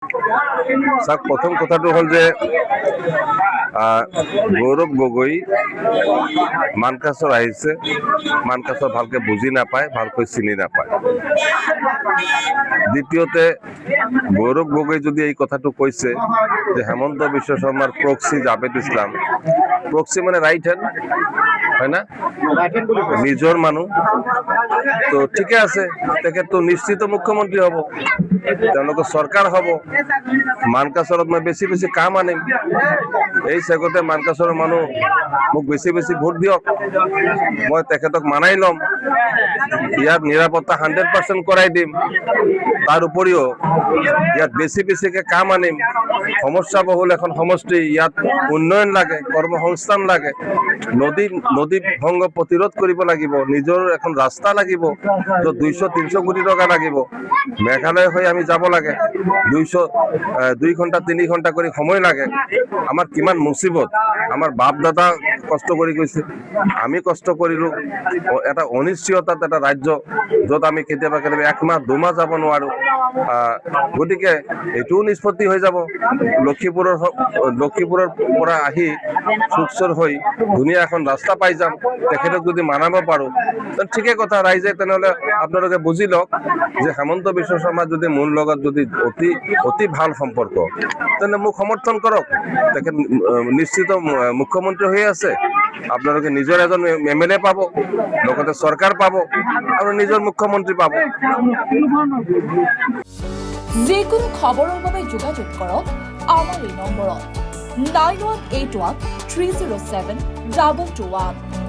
চাওক, প্ৰথম কথাটো হ'ল যে গৌৰৱ গগৈ মানকাছৰ আহিছে, মানকাছৰ ভালকে বুজি নাপায়, ভালকৈ চিনি নাপায়। দ্বিতীয়তে, গৌৰৱ গগৈ যদি এই কথাটো কৈছে যে হেমন্ত বিশ্ব শৰ্মাৰ প্ৰক্সি জাভেদ ইছলাম, প্ৰক্সি মানে ৰাইট হেণ্ড, হয় না, নিজৰ মানুহ, তো ঠিকে আছে, তেখেতটো নিশ্চিত মুখ্যমন্ত্ৰী হ'ব, তেওঁলোকৰ চৰকাৰ হ'ব। মানকাছৰত মই বেছি বেছি কাম আনিম, এই চেগতে মানকাছৰৰ মানুহ মোক বেছি বেছি ভোট দিয়ক, মই তেখেতক মানাই ল'ম, ইয়াত নিৰাপত্তা 100% কৰাই দিম। তাৰ উপৰিও ইয়াত বেছি বেছিকে কাম আনিম, সমস্যা বহুল এখন সমষ্টি, ইয়াত উন্নয়ন লাগে, কৰ্মসংস্থান লাগে, নদী ভংগ প্ৰতিৰোধ কৰিব লাগিব, নিজৰ এখন ৰাস্তা লাগিব, য'ত 200-300 কোটি টকা লাগিব। মেঘালয় হৈ আমি যাব লাগে, 2 ঘণ্টা 3 ঘণ্টা কৰি সময় লাগে। আমাৰ কিমান মুচিবত, আমাৰ বাপ দাদা কষ্ট কৰি গৈছে, আমি কষ্ট কৰিলোঁ, এটা অনিশ্চয়তাত এটা ৰাজ্য য'ত আমি কেতিয়াবা 1 মাহ 2 মাহ যাব নোৱাৰোঁ। গতিকে এইটোও নিষ্পত্তি হৈ যাব। লক্ষীপুৰৰ পৰা আহি সুখচৰ হৈ ধুনীয়া এখন ৰাস্তা পাই যাম, তেখেতক যদি মানাব পাৰোঁ ঠিকে কথা। ৰাইজে তেনেহ'লে আপোনালোকে বুজি লওক যে হেমন্ত বিশ্ব শৰ্মা যদি মোৰ লগত যদি অতি ভাল সম্পৰ্ক, তেনে মোক সমৰ্থন কৰক, তেখেত নিশ্চিত মুখ্যমন্ত্ৰী হৈ আছে। আপোনালোকে নিজৰ এজন MLA পাব, লগতে চৰকাৰ পাব আৰু নিজৰ মুখ্যমন্ত্ৰী পাব। যিকোনো খবৰৰ বাবে যোগাযোগ কৰক আমাৰ এই নম্বৰত 9181 307 2221।